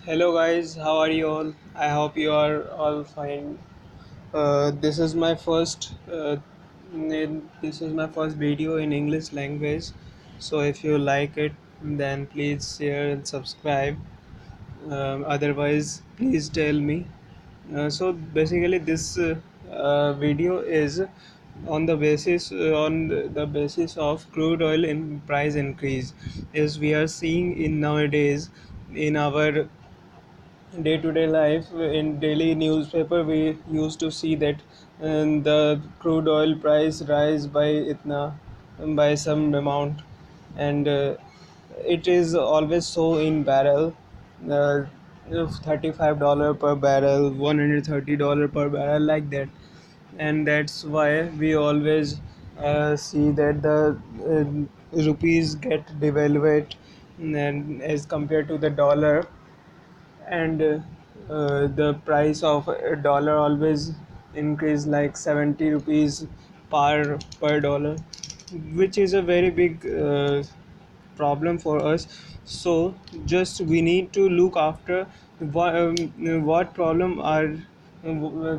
Hello guys, how are you all? I hope you are all fine. This is my first video in English language. So if you like it, then please share and subscribe. Otherwise, please tell me. So basically, this video is on the basis of crude oil in price increase, as we are seeing in nowadays in our day-to-day life. In daily newspaper we used to see that the crude oil price rise by itna by some amount, and it is always so in barrel, uh, $35 per barrel, $130 per barrel, like that. And that's why we always see that the rupees get devalued and as compared to the dollar. And the price of a dollar always increase like 70 rupees per dollar, which is a very big problem for us. So just we need to look after what problem are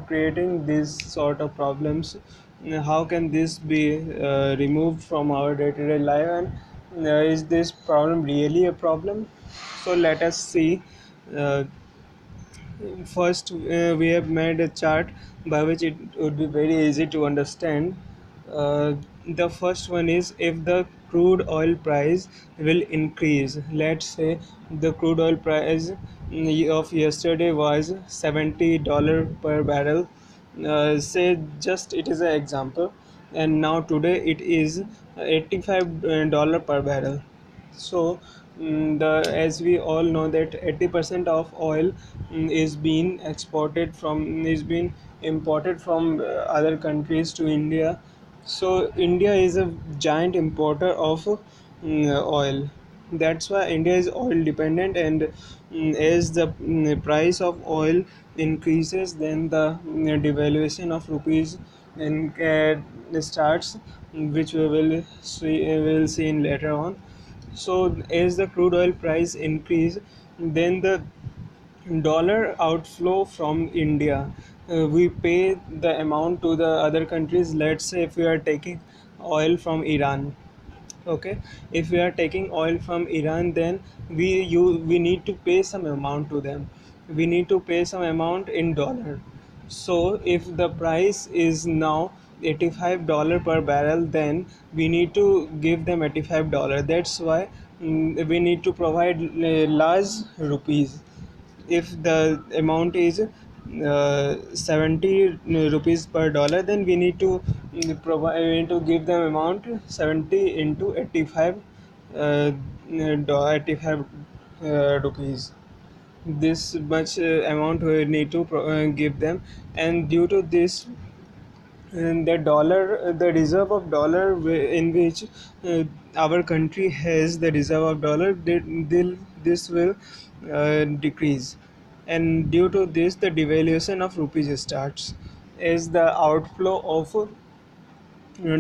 creating these sort of problems. How can this be removed from our day-to-day life, and is this problem really a problem? So let us see. uh, First, we have made a chart by which it would be very easy to understand. The first one is if the crude oil price will increase. Let's say the crude oil price of yesterday was $70 per barrel. Say just it is an example, and now today it is $85 per barrel. So as we all know that 80% of oil is being imported from other countries to India. So India is a giant importer of oil. That's why India is oil dependent, and as the price of oil increases, then the devaluation of rupees and starts, which we will see in later on. So as the crude oil price increase, then the dollar outflow from India, we pay the amount to the other countries. Let's say if we are taking oil from Iran. Okay, if we are taking oil from Iran, then we need to pay some amount to them. We need to pay some amount in dollar. So if the price is now $85 per barrel, then we need to give them $85. That's why we need to provide large rupees. If the amount is 70 rupees per dollar, then we need to provide we need to give them amount 70 into 85, 85 rupees. This much amount we need to give them. And due to this, the reserve of dollar in which our country has the reserve of dollar, this will decrease. And due to this, the devaluation of rupees starts, as the outflow of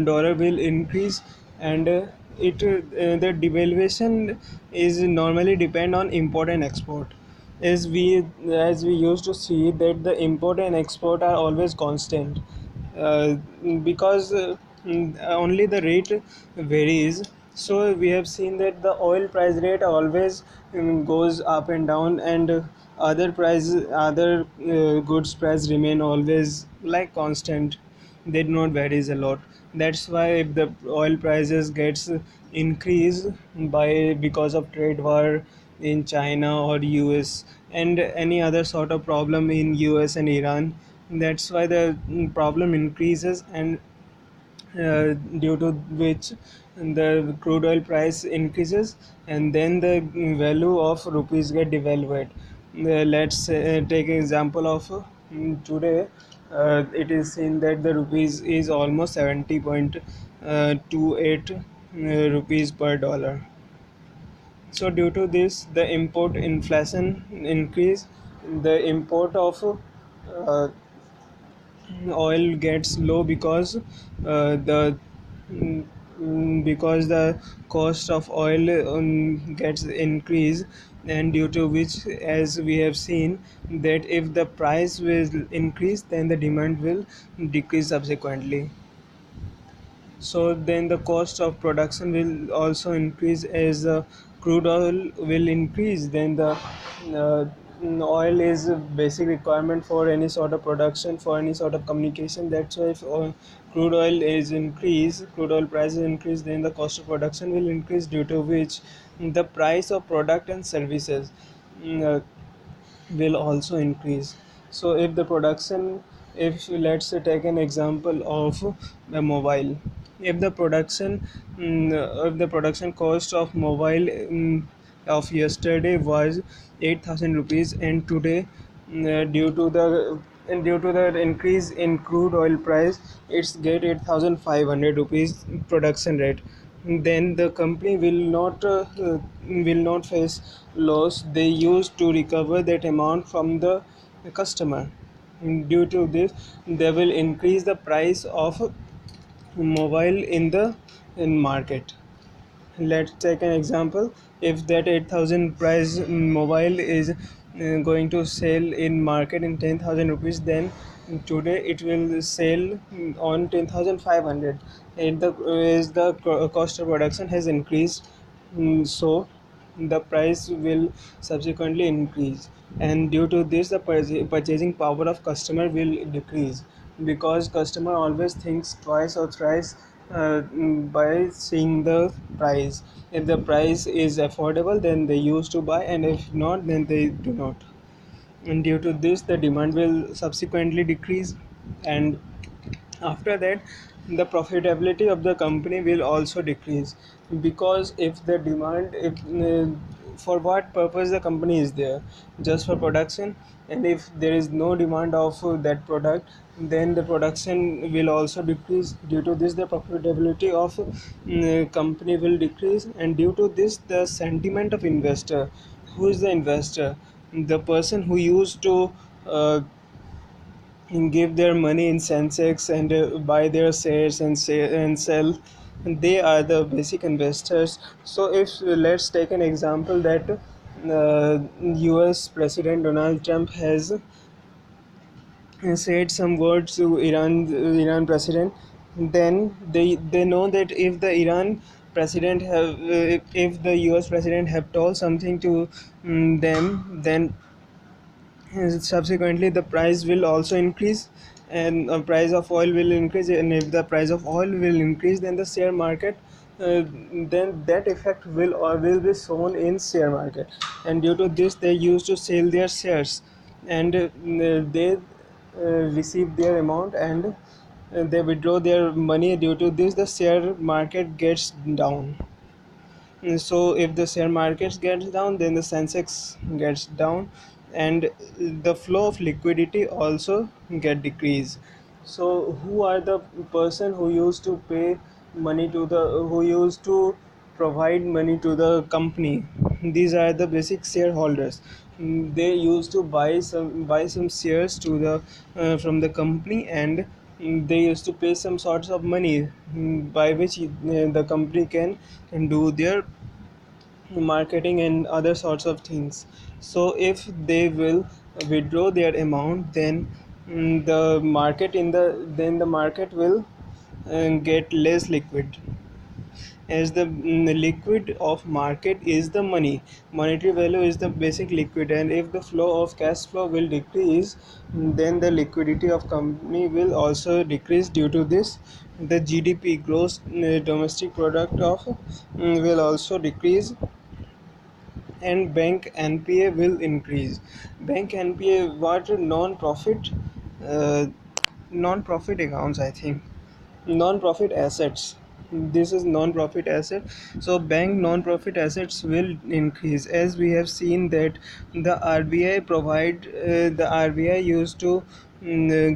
dollar will increase. And the devaluation is normally depend on import and export, as we used to see that the import and export are always constant, uh, because only the rate varies. So we have seen that the oil price rate always goes up and down, and other goods price remain always like constant. They do not varies a lot. That's why if the oil prices gets increased by because of trade war in China or US, and any other sort of problem in US and Iran, that's why the problem increases. And due to which the crude oil price increases, and then the value of rupees get devalued. Let's take an example of today. It is seen that the rupees is almost 70.28 rupees per dollar. So due to this, the import inflation increase. The import of oil gets low because the because the cost of oil gets increased. and due to which, as we have seen, that if the price will increase, then the demand will decrease subsequently. So then the cost of production will also increase as crude oil will increase. Then the oil is a basic requirement for any sort of production, for any sort of communication. That's why if crude oil is increase, crude oil prices increase, then the cost of production will increase, due to which the price of product and services mm, uh, will also increase. So if the production, if let's say take an example of a mobile, if the production if the production cost of mobile of yesterday was 8,000 rupees, and today due to the increase in crude oil price, it's get 8,500 rupees production rate, then the company will not face loss. They used to recover that amount from the customer. Due to this, they will increase the price of mobile in the in market. Let's take an example. If that 8,000 price mobile is going to sell in market in 10,000 rupees, then today it will sell on 10,500, and the as the cost of production has increased, so the price will subsequently increase, and due to this the purchasing power of customer will decrease, because customer always thinks twice or thrice by seeing the price. If the price is affordable, then they used to buy, and if not, then they do not. And due to this, the demand will subsequently decrease, and after that the profitability of the company will also decrease, because if the demand, if for what purpose the company is there, just for production, and if there is no demand of that product, then the production will also decrease. Due to this, the profitability of company will decrease, and due to this, the sentiment of investor. Who is the investor? The person who used to uh, give their money in Sensex and buy their shares and sell. They are the basic investors. So if let's take an example that US President Donald Trump has said some words to Iran president, then they know that if the Iran president have if the US president have told something to them, then subsequently the price will also increase, and the price of oil will increase, and if the price of oil will increase, then the share market, then that effect will be shown in share market, and due to this they used to sell their shares, and they receive their amount, and they withdraw their money. Due to this, the share market gets down. So if the share markets gets down, then the Sensex gets down, and the flow of liquidity also get decreased. So who are the person who used to pay money to the who used to provide money to the company? These are the basic shareholders. They used to buy some shares to the from the company, and they used to pay some sorts of money, by which the company can do their marketing and other sorts of things. So if they will withdraw their amount, then the market will get less liquid, as the liquid of market is the money. Monetary value is the basic liquid, and if the flow of cash flow will decrease, then the liquidity of company will also decrease. Due to this, the GDP, gross domestic product of will also decrease, and bank NPA will increase. Bank NPA, what? Non-profit, non-profit accounts, I think. Non-profit assets. This is non-profit asset. So bank non-profit assets will increase, as we have seen that the RBI used to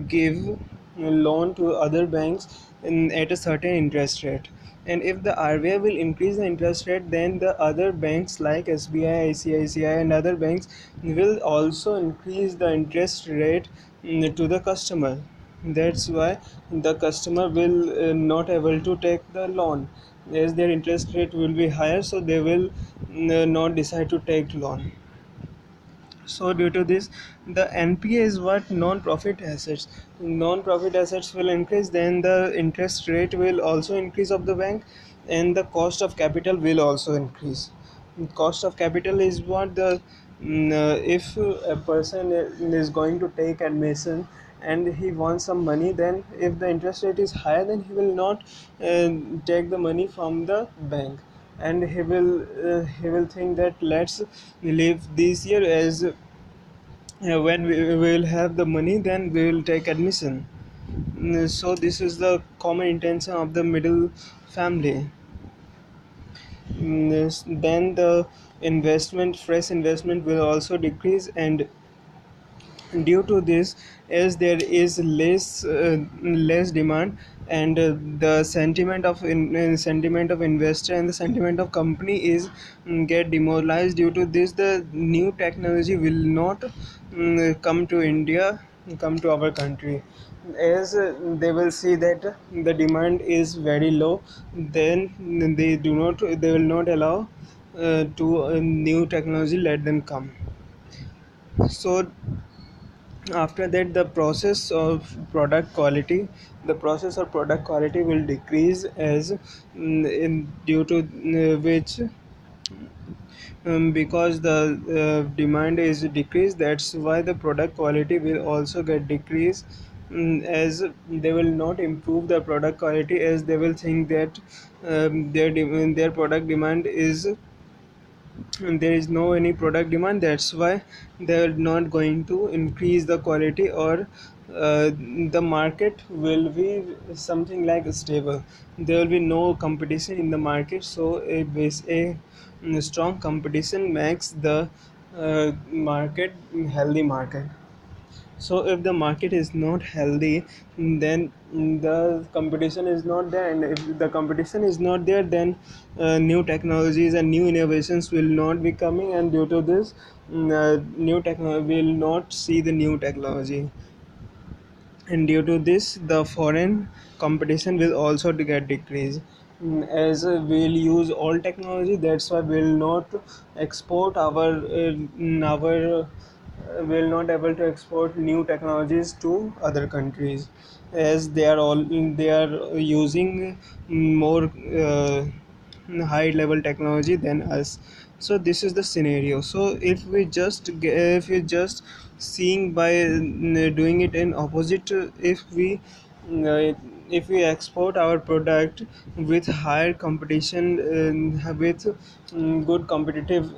give loan to other banks at a certain interest rate, and if the RBI will increase the interest rate, then the other banks like SBI, ICICI, and other banks will also increase the interest rate to the customer. That's why the customer will not able to take the loan, as their interest rate will be higher, so they will not decide to take loan. So due to this, the NPA is what non-profit assets. Non-profit assets will increase, then the interest rate will also increase of the bank, and the cost of capital will also increase. Cost of capital is what the if a person is going to take admission and he wants some money, then if the interest rate is higher, then he will not take the money from the bank, and he will think that let's live this year as when we will have the money, then we will take admission. So this is the common intention of the middle family. Then the fresh investment will also decrease, and due to this, as there is less demand, and the sentiment of investor and the sentiment of company is get demoralized. Due to this, the new technology will not come to India, come to our country, as they will see that the demand is very low. Then they will not allow to new technology let them come. So after that, the process of product quality will decrease, as due to which because the demand is decreased, that's why the product quality will also get decreased. As they will not improve the product quality, as they will think that their product demand is there is no any product demand, that's why they're not going to increase the quality, or the market will be something like stable. There will be no competition in the market, so a strong competition makes the market healthy market. So if the market is not healthy, then the competition is not there, and if the competition is not there, then new technologies and new innovations will not be coming, and due to this, new technology will not see the new technology, and due to this, the foreign competition will also get decreased. As we'll use all technology, that's why we'll not export our will not able to export new technologies to other countries, as they are using more high level technology than us. So this is the scenario. So if we just seeing by doing it in opposite, uh, if we export our product with higher competition, with good competitive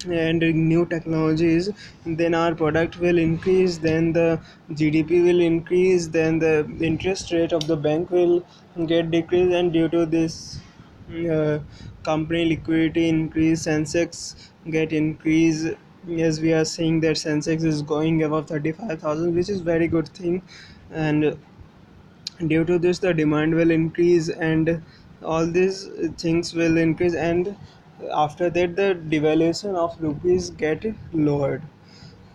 and new technologies, then our product will increase, then the GDP will increase, then the interest rate of the bank will get decreased, and due to this, uh, company liquidity increase, Sensex get increase, as we are seeing that Sensex is going above 35,000, which is very good thing. And due to this, the demand will increase, and all these things will increase, and after that, the devaluation of rupees get lowered,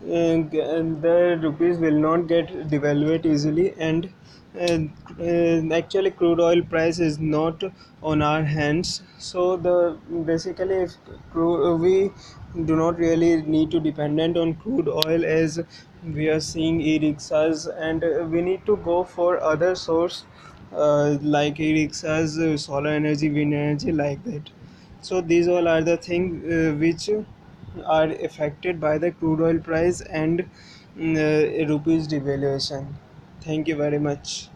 and the rupees will not get devalued easily, and actually crude oil price is not on our hands. So the basically, if we do not really need to dependent on crude oil, as we are seeing e-rickshaws, and we need to go for other source, like e-rickshaws, solar energy, wind energy, like that. So these all are the things which are affected by the crude oil price and rupees devaluation. Thank you very much.